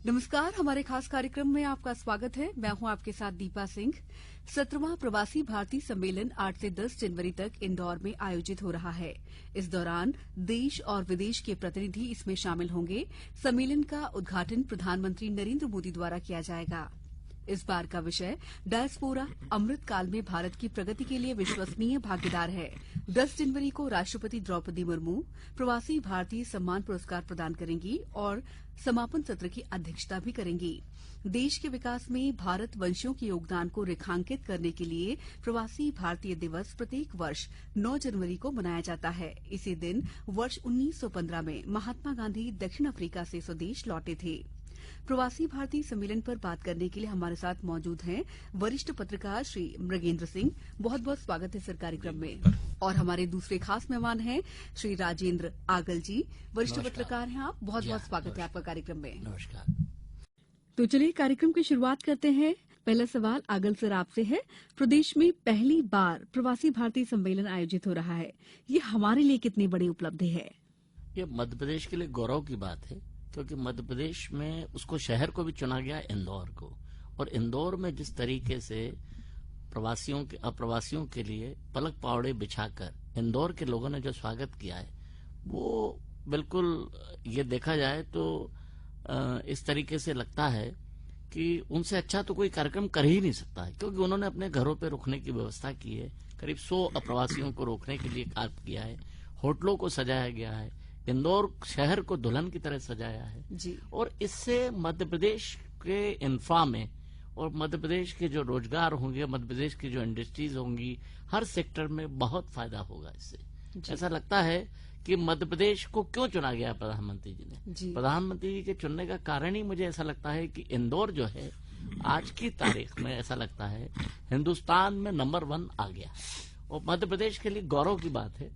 नमस्कार, हमारे खास कार्यक्रम में आपका स्वागत है। मैं हूं आपके साथ दीपा सिंह। 17वां प्रवासी भारतीय सम्मेलन 8 से 10 जनवरी तक इंदौर में आयोजित हो रहा है। इस दौरान देश और विदेश के प्रतिनिधि इसमें शामिल होंगे। सम्मेलन का उद्घाटन प्रधानमंत्री नरेंद्र मोदी द्वारा किया जाएगा। इस बार का विषय डायस्पोरा अमृत काल में भारत की प्रगति के लिए विश्वसनीय भागीदार है। 10 जनवरी को राष्ट्रपति द्रौपदी मुर्मू प्रवासी भारतीय सम्मान पुरस्कार प्रदान करेंगी और समापन सत्र की अध्यक्षता भी करेंगी। देश के विकास में भारत वंशियों के योगदान को रेखांकित करने के लिए प्रवासी भारतीय दिवस प्रत्येक वर्ष 9 जनवरी को मनाया जाता है। इसी दिन वर्ष 1915 में महात्मा गांधी दक्षिण अफ्रीका से स्वदेश लौटे थे। प्रवासी भारतीय सम्मेलन पर बात करने के लिए हमारे साथ मौजूद हैं वरिष्ठ पत्रकार श्री मृगेंद्र सिंह। बहुत बहुत स्वागत है सर कार्यक्रम में। और हमारे दूसरे खास मेहमान हैं श्री राजेंद्र आगल जी, वरिष्ठ पत्रकार हैं आप। बहुत बहुत स्वागत है आपका कार्यक्रम में। नमस्कार। तो चलिए कार्यक्रम की शुरुआत करते हैं। पहला सवाल आगल सर आपसे है। प्रदेश में पहली बार प्रवासी भारतीय सम्मेलन आयोजित हो रहा है, ये हमारे लिए कितनी बड़ी उपलब्धि है? ये मध्य प्रदेश के लिए गौरव की बात है, क्योंकि मध्य प्रदेश में उसको शहर को भी चुना गया, इंदौर को। और इंदौर में जिस तरीके से अप्रवासियों के लिए पलक पावड़े बिछाकर इंदौर के लोगों ने जो स्वागत किया है, वो बिल्कुल ये देखा जाए तो इस तरीके से लगता है कि उनसे अच्छा तो कोई कार्यक्रम कर ही नहीं सकता है, क्योंकि उन्होंने अपने घरों पे रुकने की व्यवस्था की है। करीब 100 अप्रवासियों को रोकने के लिए कार्य किया है। होटलों को सजाया गया है। इंदौर शहर को दुल्हन की तरह सजाया है जी। और इससे मध्य प्रदेश के इंफ्रा में और मध्य प्रदेश के जो रोजगार होंगे, मध्य प्रदेश की जो इंडस्ट्रीज होंगी, हर सेक्टर में बहुत फायदा होगा इससे। ऐसा लगता है कि मध्य प्रदेश को क्यों चुना गया प्रधानमंत्री जी ने। प्रधानमंत्री जी के चुनने का कारण ही मुझे ऐसा लगता है कि इंदौर जो है आज की तारीख में ऐसा लगता है हिंदुस्तान में नंबर 1 आ गया। और मध्य प्रदेश के लिए गौरव की बात है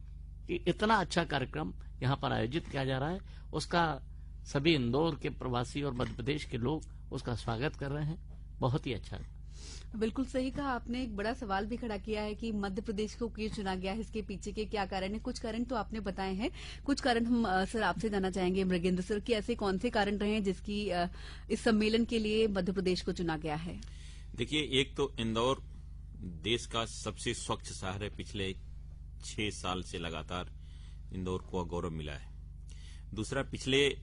कि इतना अच्छा कार्यक्रम यहाँ पर आयोजित किया जा रहा है। उसका सभी इंदौर के प्रवासी और मध्य प्रदेश के लोग उसका स्वागत कर रहे हैं। बहुत ही अच्छा। बिल्कुल सही कहा आपने। एक बड़ा सवाल भी खड़ा किया है कि मध्य प्रदेश को क्यों चुना गया है, इसके पीछे के क्या कारण है। कुछ कारण तो आपने बताए हैं, कुछ कारण हम सर आपसे जानना चाहेंगे मृगेंद्र सर कि ऐसे कौन से कारण रहे हैं जिसकी इस सम्मेलन के लिए मध्य प्रदेश को चुना गया है। देखिए, एक तो इंदौर देश का सबसे स्वच्छ शहर है। पिछले 6 साल से लगातार इंदौर को गौरव मिला है। दूसरा, पिछले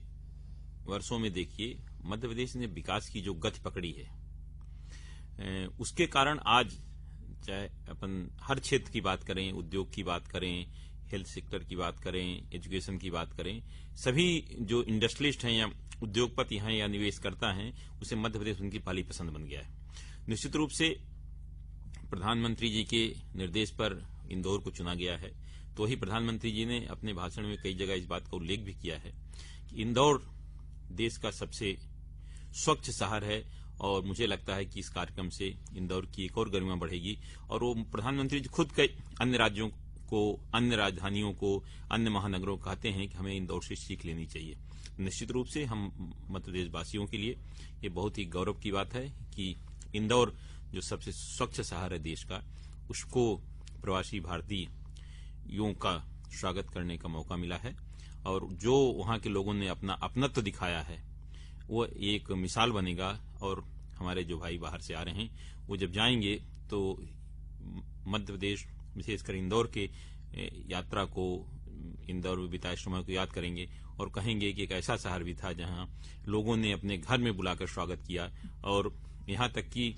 वर्षों में देखिए मध्य प्रदेश ने विकास की जो गति पकड़ी है, उसके कारण आज चाहे अपन हर क्षेत्र की बात करें, उद्योग की बात करें, हेल्थ सेक्टर की बात करें, एजुकेशन की बात करें, सभी जो इंडस्ट्रियलिस्ट हैं या उद्योगपति हैं या निवेशकर्ता हैं, उसे मध्य प्रदेश उनकी पहली पसंद बन गया है। निश्चित रूप से प्रधानमंत्री जी के निर्देश पर इंदौर को चुना गया है। तो ही प्रधानमंत्री जी ने अपने भाषण में कई जगह इस बात का उल्लेख भी किया है कि इंदौर देश का सबसे स्वच्छ शहर है। और मुझे लगता है कि इस कार्यक्रम से इंदौर की एक और गरिमा बढ़ेगी। और वो प्रधानमंत्री जी खुद कई अन्य राज्यों को, अन्य राजधानियों को, अन्य महानगरों को कहते हैं कि हमें इंदौर से सीख लेनी चाहिए। निश्चित रूप से हम मध्य प्रदेश वासियों के लिए ये बहुत ही गौरव की बात है कि इंदौर जो सबसे स्वच्छ शहर है देश का, उसको प्रवासी भारतीयों का स्वागत करने का मौका मिला है। और जो वहां के लोगों ने अपना अपनत्व दिखाया है, वो एक मिसाल बनेगा। और हमारे जो भाई बाहर से आ रहे हैं, वो जब जाएंगे तो मध्य प्रदेश, विशेषकर इंदौर के यात्रा को, इंदौर में बिताए समय को याद करेंगे और कहेंगे कि एक ऐसा शहर भी था जहां लोगों ने अपने घर में बुलाकर स्वागत किया। और यहां तक कि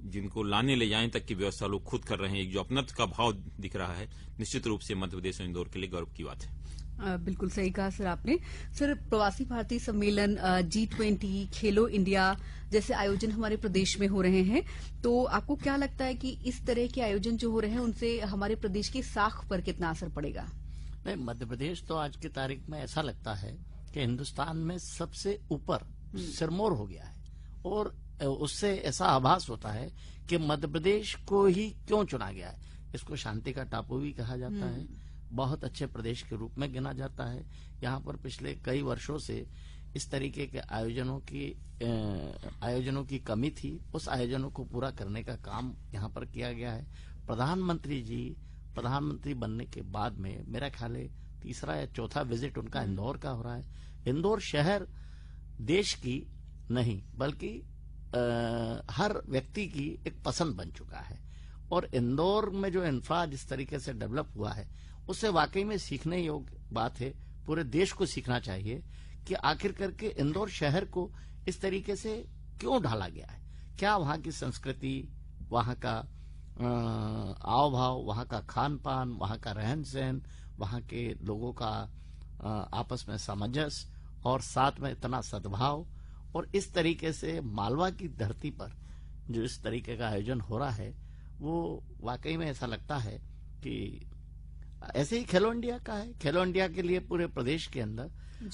जिनको लाने ले जाने तक की व्यवस्था लोग खुद कर रहे हैं। एक जो अपनत्व का भाव दिख रहा है, निश्चित रूप से मध्य प्रदेश और इंदौर के लिए गौरव की बात है। बिल्कुल सही कहा सर आपने। सर, प्रवासी भारतीय सम्मेलन, G20, खेलो इंडिया जैसे आयोजन हमारे प्रदेश में हो रहे हैं, तो आपको क्या लगता है कि इस तरह के आयोजन जो हो रहे हैं उनसे हमारे प्रदेश की साख पर कितना असर पड़ेगा? नहीं, मध्य प्रदेश तो आज की तारीख में ऐसा लगता है कि हिंदुस्तान में सबसे ऊपर सिरमौर हो गया है। और उससे ऐसा आभास होता है कि मध्य प्रदेश को ही क्यों चुना गया है। इसको शांति का टापू भी कहा जाता है, बहुत अच्छे प्रदेश के रूप में गिना जाता है। यहाँ पर पिछले कई वर्षों से इस तरीके के आयोजनों की कमी थी। उस आयोजनों को पूरा करने का काम यहाँ पर किया गया है। प्रधानमंत्री बनने के बाद में मेरा ख्याल है तीसरा या चौथा विजिट उनका इंदौर का हो रहा है। इंदौर शहर देश की नहीं बल्कि हर व्यक्ति की एक पसंद बन चुका है। और इंदौर में जो इंफ्रा जिस तरीके से डेवलप हुआ है उससे वाकई में सीखने योग्य बात है। पूरे देश को सीखना चाहिए कि आखिर करके इंदौर शहर को इस तरीके से क्यों ढाला गया है। क्या वहां की संस्कृति, वहां का आव भाव, वहां का खान पान, वहां का रहन सहन, वहां के लोगों का आपस में सामंजस्य और साथ में इतना सद्भाव, और इस तरीके से मालवा की धरती पर जो इस तरीके का आयोजन हो रहा है वो वाकई में ऐसा लगता है कि ऐसे ही खेलो इंडिया का है। खेलो इंडिया के लिए पूरे प्रदेश के अंदर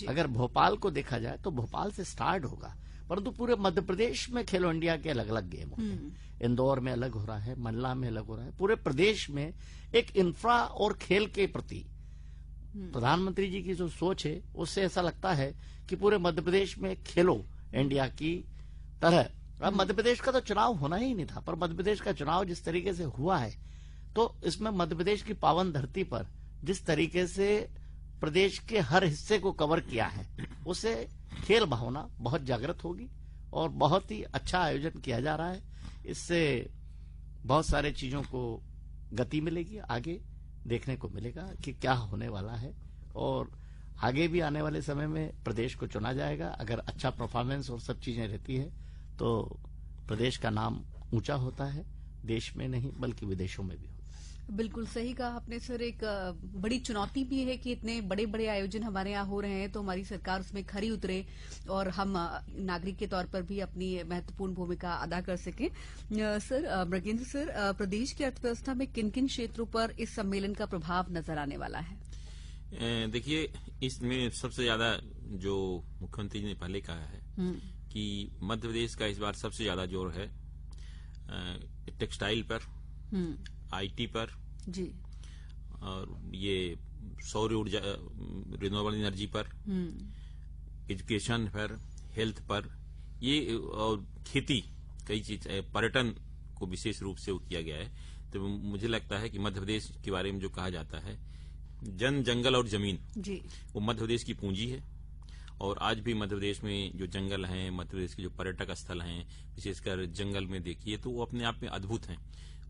अगर भोपाल को देखा जाए तो भोपाल से स्टार्ट होगा, परंतु पूरे मध्य प्रदेश में खेलो इंडिया के अलग अलग गेम होते हैं। इंदौर में अलग हो रहा है, मंडला में अलग हो रहा है। पूरे प्रदेश में एक इंफ्रा और खेल के प्रति प्रधानमंत्री जी की जो सोच है उससे ऐसा लगता है कि पूरे मध्य प्रदेश में खेलो इंडिया की तरह। अब मध्य प्रदेश का तो चुनाव होना ही नहीं था, पर मध्य प्रदेश का चुनाव जिस तरीके से हुआ है तो इसमें मध्य प्रदेश की पावन धरती पर जिस तरीके से प्रदेश के हर हिस्से को कवर किया है उससे खेल भावना बहुत जागृत होगी और बहुत ही अच्छा आयोजन किया जा रहा है। इससे बहुत सारे चीजों को गति मिलेगी, आगे देखने को मिलेगा कि क्या होने वाला है, और आगे भी आने वाले समय में प्रदेश को चुना जाएगा। अगर अच्छा परफॉर्मेंस और सब चीजें रहती है तो प्रदेश का नाम ऊंचा होता है, देश में नहीं बल्कि विदेशों में भी होता है। बिल्कुल सही कहा आपने सर। एक बड़ी चुनौती भी है कि इतने बड़े बड़े आयोजन हमारे यहाँ हो रहे हैं तो हमारी सरकार उसमें खरी उतरे और हम नागरिक के तौर पर भी अपनी महत्वपूर्ण भूमिका अदा कर सकें। सर मृगेंद्र सर, प्रदेश की अर्थव्यवस्था में किन किन क्षेत्रों पर इस सम्मेलन का प्रभाव नजर आने वाला है? देखिए, इसमें सबसे ज्यादा जो मुख्यमंत्री जी ने पहले कहा है कि मध्य प्रदेश का इस बार सबसे ज्यादा जोर है टेक्सटाइल पर, आईटी पर जी, और ये सौर ऊर्जा, रिन्यूएबल एनर्जी पर, एजुकेशन पर, हेल्थ पर, ये और खेती, कई चीज, पर्यटन को विशेष रूप से किया गया है। तो मुझे लगता है कि मध्य प्रदेश के बारे में जो कहा जाता है जन, जंगल और जमीन जी, वो मध्य प्रदेश की पूंजी है। और आज भी मध्य प्रदेश में जो जंगल हैं, मध्य प्रदेश के जो पर्यटक स्थल हैं, विशेषकर जंगल में देखिए तो वो अपने आप में अद्भुत हैं।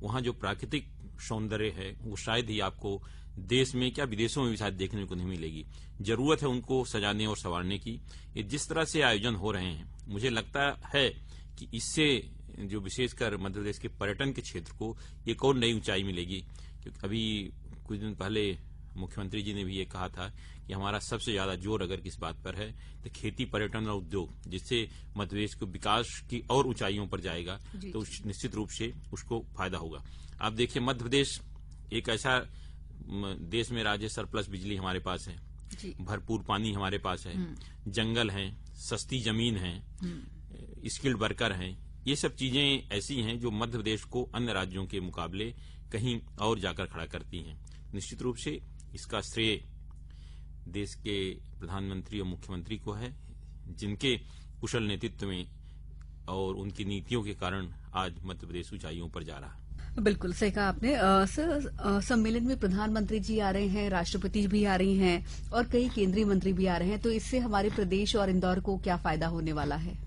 वहां जो प्राकृतिक सौंदर्य है वो शायद ही आपको देश में क्या विदेशों में भी शायद देखने को नहीं मिलेगी। जरूरत है उनको सजाने और संवारने की। ये जिस तरह से आयोजन हो रहे हैं मुझे लगता है कि इससे जो विशेषकर मध्य प्रदेश के पर्यटन के क्षेत्र को एक और नई ऊंचाई मिलेगी। क्योंकि अभी कुछ दिन पहले मुख्यमंत्री जी ने भी ये कहा था कि हमारा सबसे ज्यादा जोर अगर किस बात पर है तो खेती, पर्यटन और उद्योग, जिससे मध्य प्रदेश को विकास की और ऊंचाइयों पर जाएगा तो निश्चित रूप से उसको फायदा होगा। आप देखिए, मध्य प्रदेश एक ऐसा देश में राज्य, सरप्लस बिजली हमारे पास है, भरपूर पानी हमारे पास है, जंगल हैं, सस्ती जमीन है, स्किल्ड वर्कर हैं। ये सब चीजें ऐसी हैं जो मध्य प्रदेश को अन्य राज्यों के मुकाबले कहीं और जाकर खड़ा करती हैं। निश्चित रूप से इसका श्रेय देश के प्रधानमंत्री और मुख्यमंत्री को है, जिनके कुशल नेतृत्व में और उनकी नीतियों के कारण आज मध्य प्रदेश ऊंचाइयों पर जा रहा है। बिल्कुल सही कहा आपने। सर, सम्मेलन में प्रधानमंत्री जी आ रहे हैं, राष्ट्रपति भी आ रही हैं और कई केंद्रीय मंत्री भी आ रहे हैं, तो इससे हमारे प्रदेश और इंदौर को क्या फायदा होने वाला है?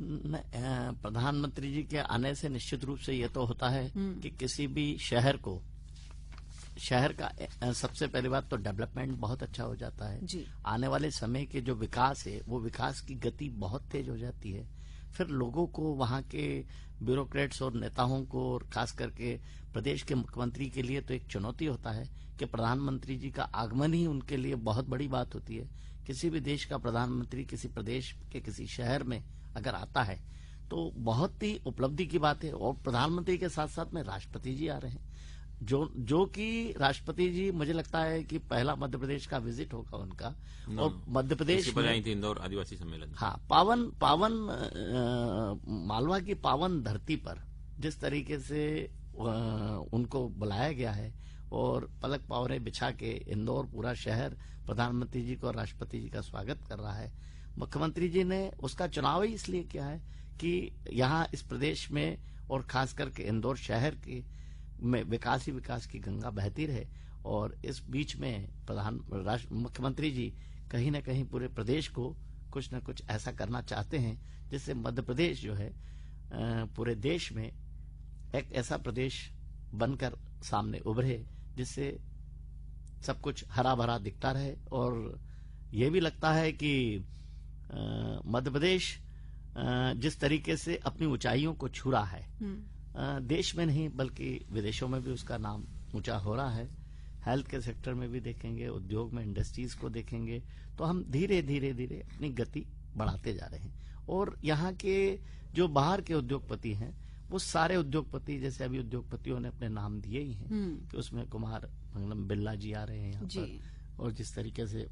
प्रधानमंत्री जी के आने से निश्चित रूप से ये तो होता है कि किसी भी शहर का सबसे पहली बात तो डेवलपमेंट बहुत अच्छा हो जाता है जी। आने वाले समय के जो विकास है वो विकास की गति बहुत तेज हो जाती है। फिर लोगों को, वहां के ब्यूरोक्रेट्स और नेताओं को, और खास करके प्रदेश के मुख्यमंत्री के लिए तो एक चुनौती होता है कि प्रधानमंत्री जी का आगमन ही उनके लिए बहुत बड़ी बात होती है। किसी भी देश का प्रधानमंत्री किसी प्रदेश के किसी शहर में अगर आता है तो बहुत ही उपलब्धि की बात है। और प्रधानमंत्री के साथ साथ में राष्ट्रपति जी आ रहे हैं, जो कि राष्ट्रपति जी, मुझे लगता है कि पहला मध्य प्रदेश का विजिट होगा उनका। और मध्य प्रदेश में आई थी इंदौर आदिवासी सम्मेलन। हाँ, पावन मालवा की पावन धरती पर जिस तरीके से उनको बुलाया गया है और पलक पावरे बिछा के इंदौर पूरा शहर प्रधानमंत्री जी को और राष्ट्रपति जी का स्वागत कर रहा है। मुख्यमंत्री जी ने उसका चुनाव ही इसलिए किया है कि यहाँ इस प्रदेश में और खास करके इंदौर शहर के में विकास ही विकास की गंगा बहती रहे। और इस बीच में मुख्यमंत्री जी कहीं न कहीं पूरे प्रदेश को कुछ न कुछ ऐसा करना चाहते हैं जिससे मध्य प्रदेश जो है पूरे देश में एक ऐसा प्रदेश बनकर सामने उभरे जिससे सब कुछ हरा भरा दिखता रहे। और ये भी लगता है कि मध्य प्रदेश जिस तरीके से अपनी ऊंचाइयों को छू रहा है, देश में नहीं बल्कि विदेशों में भी उसका नाम ऊंचा हो रहा है। हेल्थ के सेक्टर में भी देखेंगे, उद्योग में इंडस्ट्रीज को देखेंगे, तो हम धीरे धीरे धीरे अपनी गति बढ़ाते जा रहे हैं। और यहाँ के जो बाहर के उद्योगपति हैं वो सारे उद्योगपति, जैसे अभी उद्योगपतियों ने अपने नाम दिए ही हैं कि उसमें कुमार मंगलम बिरला जी आ रहे हैं यहाँ पर, और जिस तरीके से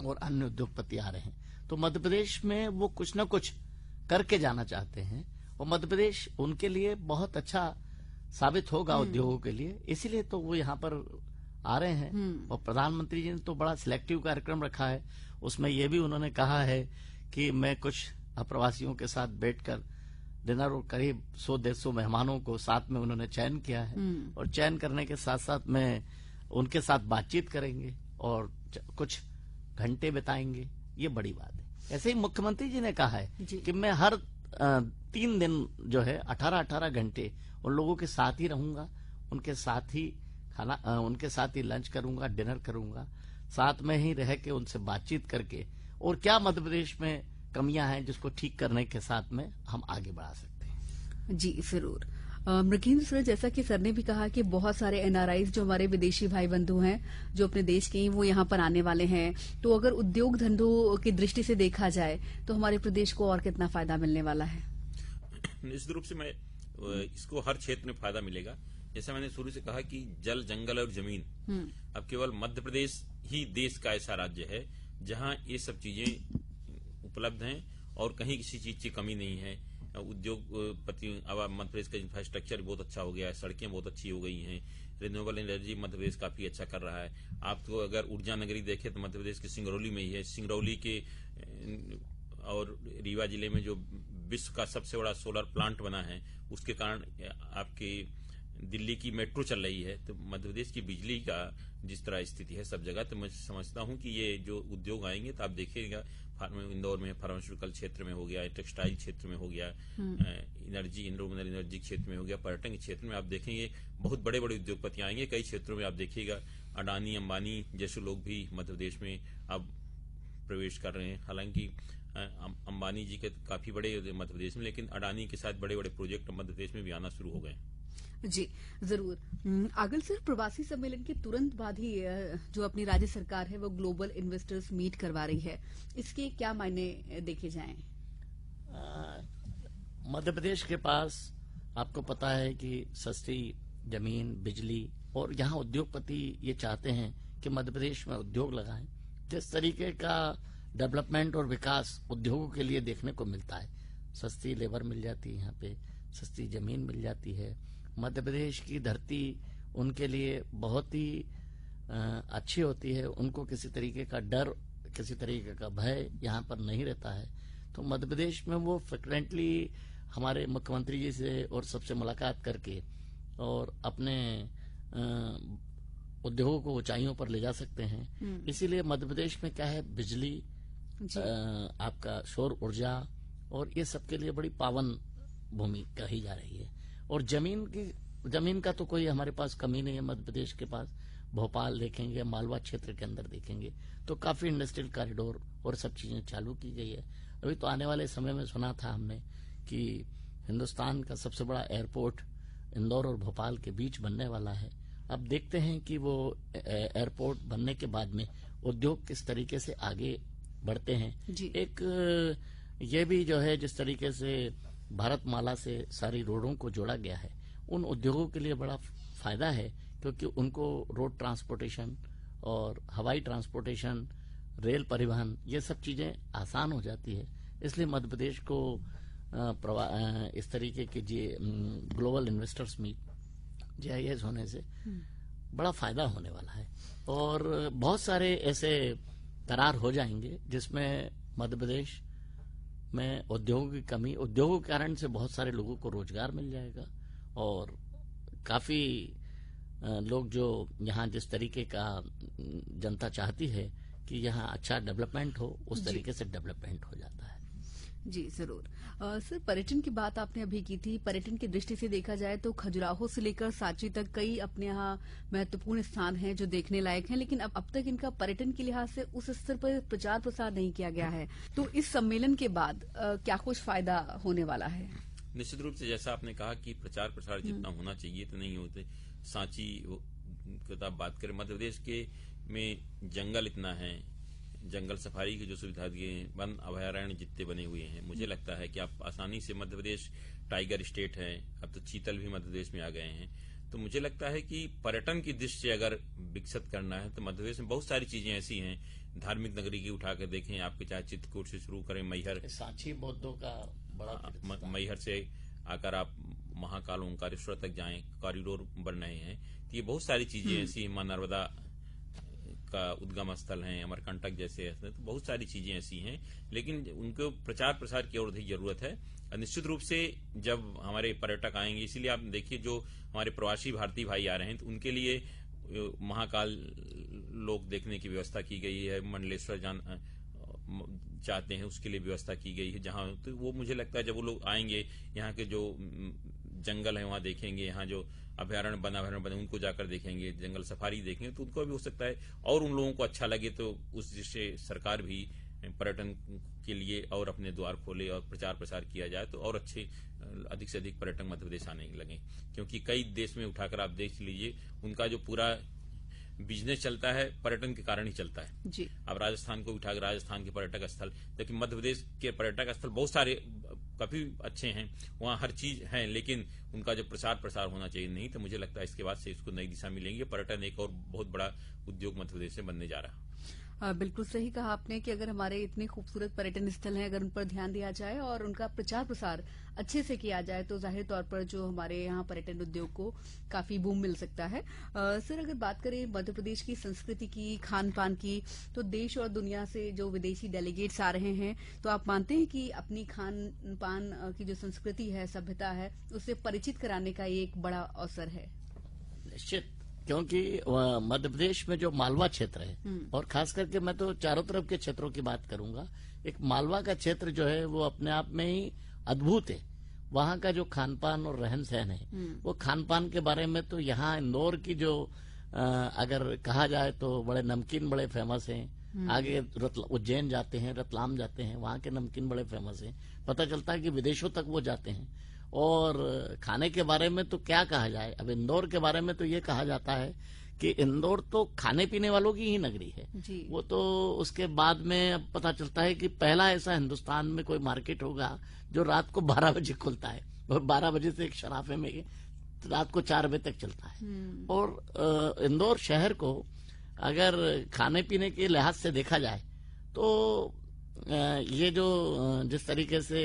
और अन्य उद्योगपति आ रहे हैं, तो मध्य प्रदेश में वो कुछ न कुछ करके जाना चाहते हैं। और मध्य प्रदेश उनके लिए बहुत अच्छा साबित होगा उद्योगों के लिए, इसीलिए तो वो यहाँ पर आ रहे हैं। और प्रधानमंत्री जी ने तो बड़ा सिलेक्टिव कार्यक्रम रखा है, उसमें ये भी उन्होंने कहा है कि मैं कुछ अप्रवासियों के साथ बैठकर डिनर और करीब 100-150 मेहमानों को साथ में उन्होंने चयन किया है। और चयन करने के साथ साथ में उनके साथ बातचीत करेंगे और कुछ घंटे बिताएंगे, ये बड़ी बात है। ऐसे ही मुख्यमंत्री जी ने कहा है कि मैं हर 3 दिन जो है 18-18 घंटे उन लोगों के साथ ही रहूंगा, उनके साथ ही उनके साथ ही लंच करूंगा, डिनर करूंगा, साथ में ही रह के उनसे बातचीत करके और क्या मध्य प्रदेश में कमियां हैं जिसको ठीक करने के साथ में हम आगे बढ़ा सकते हैं। जी जरूर। मृगेंद्र सर, जैसा कि सर ने भी कहा कि बहुत सारे एनआरआईज जो हमारे विदेशी भाई बंधु हैं जो अपने देश के हैं वो यहाँ पर आने वाले हैं, तो अगर उद्योग धंधों की दृष्टि से देखा जाए तो हमारे प्रदेश को और कितना फायदा मिलने वाला है? निश्चित रूप से मैं इसको हर क्षेत्र में फायदा मिलेगा। जैसे मैंने शुरू से कहा कि जल, जंगल और जमीन, अब केवल मध्य प्रदेश ही देश का ऐसा राज्य है जहाँ ये सब चीजें उपलब्ध हैं और कहीं किसी चीज की कमी नहीं है। उद्योगपति, अब मध्य प्रदेश का इंफ्रास्ट्रक्चर बहुत अच्छा हो गया है, सड़कें बहुत अच्छी हो गई हैं, रिन्यूएबल एनर्जी मध्य प्रदेश काफी अच्छा कर रहा है। आपको अगर ऊर्जा नगरी देखे तो मध्य प्रदेश के सिंगरौली में ही है। सिंगरौली के और रीवा जिले में जो विश्व का सबसे बड़ा सोलर प्लांट बना है, उसके कारण आपके दिल्ली की मेट्रो चल रही है। तो मध्य प्रदेश की बिजली का जिस तरह स्थिति है सब जगह, तो मैं समझता हूं कि ये जो उद्योग आएंगे तो आप देखिएगा इंदौर में फार्मास्यूटिकल क्षेत्र में हो गया, टेक्सटाइल क्षेत्र में हो गया, एनर्जी, रिन्यूएबल एनर्जी क्षेत्र में हो गया, पर्यटन के क्षेत्र में आप देखेंगे बहुत बड़े बड़े उद्योगपति आएंगे। कई क्षेत्रों में आप देखिएगा अडानी, अंबानी जैसे लोग भी मध्य प्रदेश में अब प्रवेश कर रहे हैं। हालांकि अंबानी जी के काफी बड़े मध्य प्रदेश में, लेकिन अडानी के साथ बड़े बड़े प्रोजेक्ट मध्य प्रदेश में भी आना शुरू हो गए। जी जरूर। आगल सर, प्रवासी सम्मेलन के तुरंत बाद ही जो अपनी राज्य सरकार है वो ग्लोबल इन्वेस्टर्स मीट करवा रही है, इसके क्या मायने देखे जाएं? मध्य प्रदेश के पास आपको पता है कि सस्ती जमीन, बिजली, और यहाँ उद्योगपति ये चाहते हैं कि मध्य प्रदेश में उद्योग लगाएं। जिस तरीके का डेवलपमेंट और विकास उद्योगों के लिए देखने को मिलता है, सस्ती लेबर मिल जाती है, यहाँ पे सस्ती जमीन मिल जाती है। मध्य प्रदेश की धरती उनके लिए बहुत ही अच्छी होती है, उनको किसी तरीके का डर, किसी तरीके का भय यहाँ पर नहीं रहता है। तो मध्य प्रदेश में वो फ्रिक्वेंटली हमारे मुख्यमंत्री जी से और सबसे मुलाकात करके और अपने उद्योगों को ऊंचाइयों पर ले जा सकते हैं। इसीलिए मध्य प्रदेश में क्या है, बिजली, आपका सौर ऊर्जा और ये सब के लिए बड़ी पावन भूमि कही जा रही है। और जमीन का तो कोई हमारे पास कमी नहीं है मध्य प्रदेश के पास। भोपाल देखेंगे, मालवा क्षेत्र के अंदर देखेंगे तो काफी इंडस्ट्रियल कॉरिडोर और सब चीजें चालू की गई है। अभी तो आने वाले समय में सुना था हमने कि हिंदुस्तान का सबसे बड़ा एयरपोर्ट इंदौर और भोपाल के बीच बनने वाला है। अब देखते हैं कि वो एयरपोर्ट बनने के बाद में उद्योग किस तरीके से आगे बढ़ते हैं। एक ये भी जो है, जिस तरीके से भारतमाला से सारी रोडों को जोड़ा गया है, उन उद्योगों के लिए बड़ा फायदा है, क्योंकि उनको रोड ट्रांसपोर्टेशन और हवाई ट्रांसपोर्टेशन, रेल परिवहन, ये सब चीजें आसान हो जाती है। इसलिए मध्य प्रदेश को इस तरीके के ग्लोबल इन्वेस्टर्स मीट GIS होने से बड़ा फायदा होने वाला है। और बहुत सारे ऐसे करार हो जाएंगे जिसमें मध्य प्रदेश में उद्योगों की कमी, उद्योगों के कारण से बहुत सारे लोगों को रोजगार मिल जाएगा। और काफी लोग जो यहाँ जिस तरीके का जनता चाहती है कि यहाँ अच्छा डेवलपमेंट हो, उस तरीके से डेवलपमेंट हो जाता है। जी जरूर। सर, पर्यटन की बात आपने अभी की थी। पर्यटन की दृष्टि से देखा जाए तो खजुराहो से लेकर सांची तक कई अपने यहाँ महत्वपूर्ण स्थान हैं जो देखने लायक हैं, लेकिन अब तक इनका पर्यटन के लिहाज से उस स्तर पर प्रचार प्रसार नहीं किया गया है। तो इस सम्मेलन के बाद क्या कुछ फायदा होने वाला है? निश्चित रूप से जैसा आपने कहा कि प्रचार प्रसार जितना होना चाहिए तो नहीं होते। सांची की आप बात करें, मध्य प्रदेश के में जंगल इतना है, जंगल सफारी की जो सुविधा दिए हैं, वन अभयारण्य जितने बने हुए हैं, मुझे लगता है कि आप आसानी से, मध्य प्रदेश टाइगर स्टेट है, अब तो चीतल भी मध्य प्रदेश में आ गए हैं, तो मुझे लगता है कि पर्यटन की दृष्टि से अगर विकसित करना है तो मध्य प्रदेश में बहुत सारी चीजें ऐसी हैं। धार्मिक नगरी की उठाकर देखें, आपके चाहे चित्रकूट से शुरू करें, मैहर, सांची बौद्धों का बड़ा मैहर से आकर आप महाकाल ओंकारेश्वर तक जाएं, कॉरिडोर बन रहे हैं, तो ये बहुत सारी चीजें ऐसी, मां नर्मदा का उद्गम स्थल है, अमरकंटक जैसे, तो बहुत सारी चीजें ऐसी हैं, लेकिन उनको प्रचार प्रसार की और अधिक जरूरत है। निश्चित रूप से जब हमारे पर्यटक आएंगे, इसीलिए आप देखिए जो हमारे प्रवासी भारतीय भाई आ रहे हैं तो उनके लिए महाकाल लोक देखने की व्यवस्था की गई है, मंडलेश्वर चाहते हैं उसके लिए व्यवस्था की गई है, जहां तो वो मुझे लगता है जब वो लोग आएंगे, यहाँ के जो जंगल है वहां देखेंगे, यहाँ जो अभयारण्य बने उनको जाकर देखेंगे, जंगल सफारी देखेंगे, तो उनको भी हो सकता है और उन लोगों को अच्छा लगे, तो उस दृष्टि से सरकार भी पर्यटन के लिए और अपने द्वार खोले और प्रचार प्रसार किया जाए तो और अच्छे, अधिक से अधिक पर्यटक मध्य प्रदेश आने लगे। क्योंकि कई देश में उठाकर आप देख लीजिए, उनका जो पूरा बिजनेस चलता है पर्यटन के कारण ही चलता है जी। अब राजस्थान को उठाकर, राजस्थान के पर्यटक स्थल, लेकिन मध्य प्रदेश के पर्यटक स्थल बहुत सारे काफी अच्छे हैं, वहाँ हर चीज है, लेकिन उनका जो प्रचार प्रसार होना चाहिए नहीं, तो मुझे लगता है इसके बाद से इसको नई दिशा मिलेंगे। पर्यटन एक और बहुत बड़ा उद्योग मध्य प्रदेश में बनने जा रहा है। बिल्कुल सही कहा आपने कि अगर हमारे इतने खूबसूरत पर्यटन स्थल हैं, अगर उन पर ध्यान दिया जाए और उनका प्रचार प्रसार अच्छे से किया जाए तो जाहिर तौर पर जो हमारे यहाँ पर्यटन उद्योग को काफी बूम मिल सकता है। सर, अगर बात करें मध्य प्रदेश की संस्कृति की, खान पान की, तो देश और दुनिया से जो विदेशी डेलीगेट्स आ रहे हैं, तो आप मानते हैं कि अपनी खान पान की जो संस्कृति है, सभ्यता है, उससे परिचित कराने का ये एक बड़ा अवसर है? निश्चित, क्योंकि मध्य प्रदेश में जो मालवा क्षेत्र है, और खास करके मैं तो चारों तरफ के क्षेत्रों की बात करूंगा, एक मालवा का क्षेत्र जो है वो अपने आप में ही अद्भुत है। वहाँ का जो खान पान और रहन सहन है, वो खान पान के बारे में तो यहाँ इंदौर की जो अगर कहा जाए तो बड़े नमकीन बड़े फेमस हैं। आगे उज्जैन जाते हैं, रतलाम जाते हैं, वहाँ के नमकीन बड़े फेमस हैं। पता चलता है कि विदेशों तक वो जाते हैं। और खाने के बारे में तो क्या कहा जाए, अब इंदौर के बारे में तो ये कहा जाता है कि इंदौर तो खाने पीने वालों की ही नगरी है जी। वो तो उसके बाद में अब पता चलता है कि पहला ऐसा हिंदुस्तान में कोई मार्केट होगा जो रात को 12 बजे खुलता है, और 12 बजे से एक शराफे में रात को 4 बजे तक चलता है। और इंदौर शहर को अगर खाने पीने के लिहाज से देखा जाए तो ये जो जिस तरीके से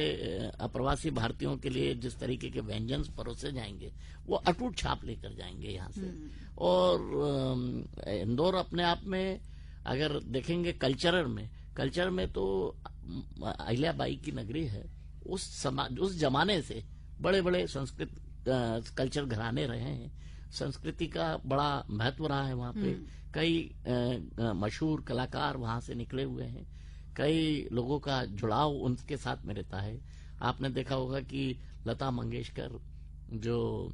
अप्रवासी भारतीयों के लिए जिस तरीके के व्यंजन परोसे जाएंगे, वो अटूट छाप लेकर जाएंगे यहाँ से। और इंदौर अपने आप में अगर देखेंगे कल्चर में तो अहिल्याबाई की नगरी है। उस जमाने से बड़े बड़े संस्कृत कल्चर घराने रहे हैं, संस्कृति का बड़ा महत्व रहा है वहाँ पे। कई मशहूर कलाकार वहाँ से निकले हुए हैं, कई लोगों का जुड़ाव उनके साथ में रहता है। आपने देखा होगा कि लता मंगेशकर, जो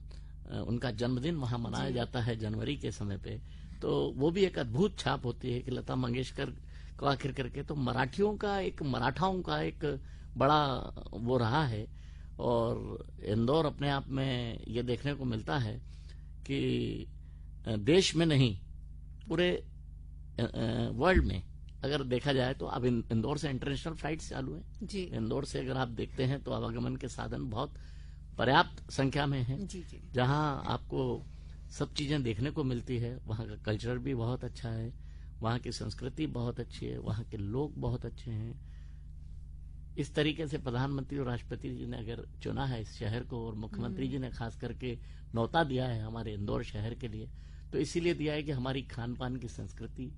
उनका जन्मदिन वहां मनाया जाता है जनवरी के समय पे, तो वो भी एक अद्भुत छाप होती है कि लता मंगेशकर को आखिर करके तो मराठाओं का एक बड़ा वो रहा है। और इंदौर अपने आप में ये देखने को मिलता है कि देश में नहीं पूरे वर्ल्ड में अगर देखा जाए तो अब इंदौर से इंटरनेशनल फ्लाइट चालू है जी। इंदौर से अगर आप देखते हैं तो आवागमन के साधन बहुत पर्याप्त संख्या में हैं, जहां आपको सब चीजें देखने को मिलती है। वहां का कल्चर भी बहुत अच्छा है, वहां की संस्कृति बहुत अच्छी है, वहां के लोग बहुत अच्छे हैं। इस तरीके से प्रधानमंत्री और राष्ट्रपति जी ने अगर चुना है इस शहर को, और मुख्यमंत्री जी ने खास करके न्योता दिया है हमारे इंदौर शहर के लिए, तो इसीलिए दिया है कि हमारी खान पान की संस्कृति,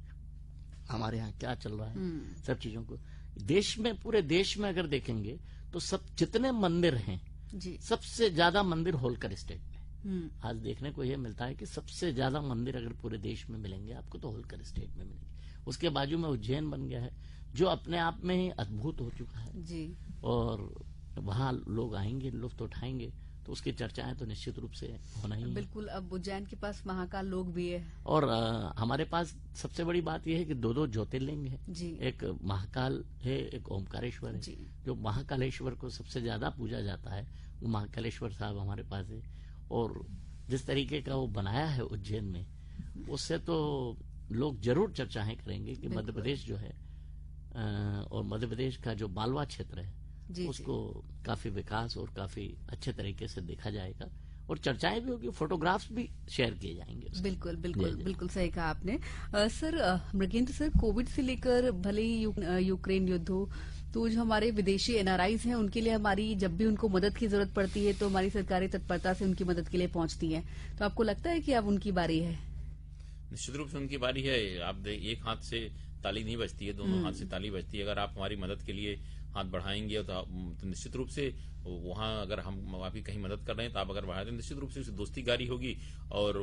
हमारे यहाँ क्या चल रहा है, सब चीजों को पूरे देश में अगर देखेंगे तो सब जितने मंदिर हैं जी, सबसे ज्यादा मंदिर होलकर स्टेट में आज देखने को यह मिलता है कि सबसे ज्यादा मंदिर अगर पूरे देश में मिलेंगे आपको तो होलकर स्टेट में मिलेंगे। उसके बाजू में उज्जैन बन गया है, जो अपने आप में ही अद्भुत हो चुका है जी। और वहाँ लोग आएंगे, लुत्फ उठाएंगे, तो उसकी चर्चाएं तो निश्चित रूप से होना ही है। बिल्कुल। अब उज्जैन के पास महाकाल लोक भी है और हमारे पास सबसे बड़ी बात यह है कि दो ज्योतिर्लिंग है जी। एक महाकाल है, एक ओमकारेश्वर है। जी। जो महाकालेश्वर को सबसे ज्यादा पूजा जाता है वो महाकालेश्वर साहब हमारे पास है। और जिस तरीके का वो बनाया है उज्जैन में, उससे तो लोग जरूर चर्चाएं करेंगे कि मध्य प्रदेश जो है और मध्य प्रदेश का जो मालवा क्षेत्र है जी, उसको काफी विकास और काफी अच्छे तरीके से देखा जाएगा और चर्चाएं भी होगी, फोटोग्राफ्स भी शेयर किए जाएंगे उसके। बिल्कुल बिल्कुल जी। बिल्कुल सही कहा आपने। सर मृगेंद्र सर, कोविड से लेकर भले ही यूक्रेन युद्ध हो, तो जो हमारे विदेशी एनआरआईज हैं उनके लिए हमारी जब भी उनको मदद की जरूरत पड़ती है तो हमारी सरकारें तत्परता से उनकी मदद के लिए पहुंचती हैं। तो आपको लगता है कि अब उनकी बारी है? निश्चित रूप से उनकी बारी है। आप एक हाथ से ताली नहीं बजती है, दोनों हाथ से ताली बजती है। अगर आप हमारी मदद के लिए हाथ बढ़ाएंगे तो निश्चित रूप से वहां अगर हम आपकी कहीं मदद कर रहे हैं तो आप अगर बढ़ाते हैं निश्चित रूप से दोस्ती गारी होगी और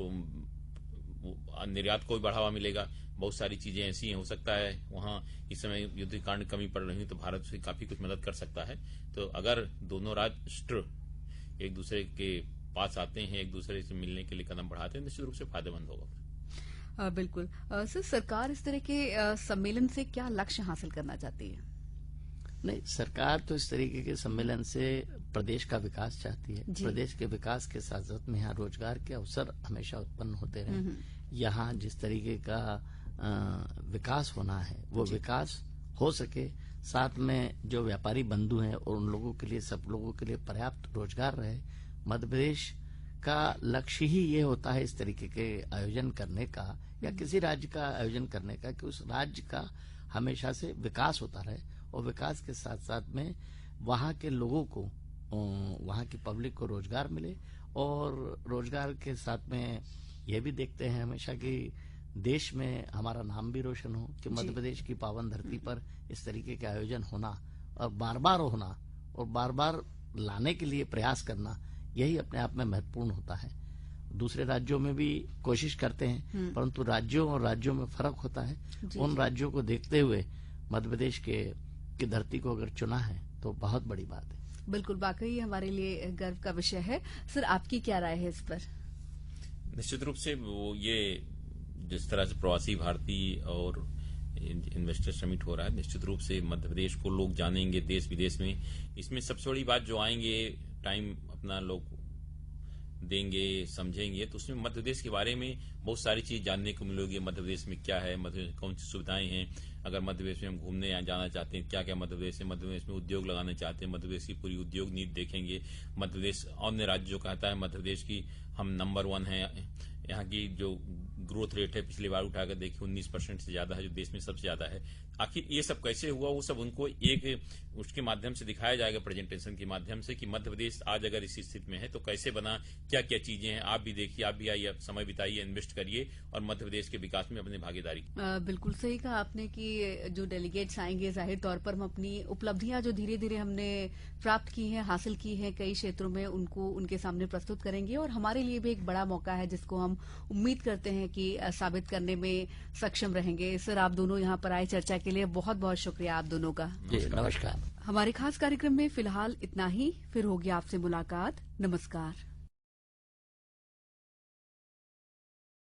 निर्यात को भी बढ़ावा मिलेगा। बहुत सारी चीजें ऐसी हो सकता है वहां इस समय युद्ध के कारण कमी पड़ रही है तो भारत से काफी कुछ मदद कर सकता है। तो अगर दोनों राष्ट्र एक दूसरे के पास आते हैं, एक दूसरे से मिलने के लिए कदम बढ़ाते हैं, निश्चित रूप से फायदेमंद होगा। बिल्कुल। सर, सरकार इस तरह के सम्मेलन से क्या लक्ष्य हासिल करना चाहती है? नहीं, सरकार तो इस तरीके के सम्मेलन से प्रदेश का विकास चाहती है। प्रदेश के विकास के साथ साथ में यहाँ रोजगार के अवसर हमेशा उत्पन्न होते रहे। यहाँ जिस तरीके का विकास होना है वो विकास हो सके, साथ में जो व्यापारी बंधु हैं और उन लोगों के लिए, सब लोगों के लिए पर्याप्त रोजगार रहे। मध्य प्रदेश का लक्ष्य ही ये होता है इस तरीके के आयोजन करने का या किसी राज्य का आयोजन करने का कि उस राज्य का हमेशा से विकास होता रहे और विकास के साथ साथ में वहाँ के लोगों को, वहाँ की पब्लिक को रोजगार मिले। और रोजगार के साथ में ये भी देखते हैं हमेशा कि देश में हमारा नाम भी रोशन हो कि मध्य प्रदेश की पावन धरती पर इस तरीके के आयोजन होना और बार बार होना और बार बार लाने के लिए प्रयास करना, यही अपने आप में महत्वपूर्ण होता है। दूसरे राज्यों में भी कोशिश करते हैं परंतु राज्यों और राज्यों में फर्क होता है। उन राज्यों को देखते हुए मध्य प्रदेश की धरती को अगर चुना है तो बहुत बड़ी बात है। बिल्कुल, वाकई हमारे लिए गर्व का विषय है। सर, आपकी क्या राय है इस पर? निश्चित रूप से वो ये जिस तरह से प्रवासी भारतीय और इन्वेस्टर समिट हो रहा है, निश्चित रूप से मध्य प्रदेश को लोग जानेंगे देश विदेश में। इसमें सबसे बड़ी बात जो आएंगे, टाइम अपना लोग देंगे, समझेंगे, तो उसमें मध्य प्रदेश के बारे में बहुत सारी चीज जानने को मिलेगी। मध्य प्रदेश में क्या है, मध्य प्रदेश में कौन सी सुविधाएं हैं, अगर मध्य प्रदेश में हम घूमने जाना चाहते हैं क्या क्या मध्य प्रदेश में उद्योग लगाना चाहते हैं, मध्य प्रदेश की पूरी उद्योग नीति देखेंगे। मध्य प्रदेश अन्य राज्यों कहता है मध्य प्रदेश की हम नंबर 1 है। यहाँ की जो ग्रोथ रेट है पिछली बार उठाकर देखिए 19% से ज्यादा है, जो देश में सबसे ज्यादा है। आखिर ये सब कैसे हुआ, वो सब उनको एक उसके माध्यम से दिखाया जाएगा, प्रेजेंटेशन के माध्यम से, कि मध्य प्रदेश आज अगर इस स्थिति में है तो कैसे बना, क्या क्या चीजें हैं। आप भी देखिए, आप भी आइए, समय बिताइए, इन्वेस्ट करिए और मध्य प्रदेश के विकास में अपनी भागीदारी। बिल्कुल सही कहा आपने कि जो डेलीगेट्स आएंगे, जाहिर तौर पर हम अपनी उपलब्धियां जो धीरे धीरे हमने प्राप्त की हैं, हासिल की हैं कई क्षेत्रों में, उनको उनके सामने प्रस्तुत करेंगे और हमारे लिए भी एक बड़ा मौका है जिसको हम उम्मीद करते हैं कि साबित करने में सक्षम रहेंगे। सर, आप दोनों यहाँ पर आए चर्चा के लिए, बहुत बहुत शुक्रिया आप दोनों का। नमस्कार। हमारे खास कार्यक्रम में फिलहाल इतना ही, फिर होगी आपसे मुलाकात। नमस्कार।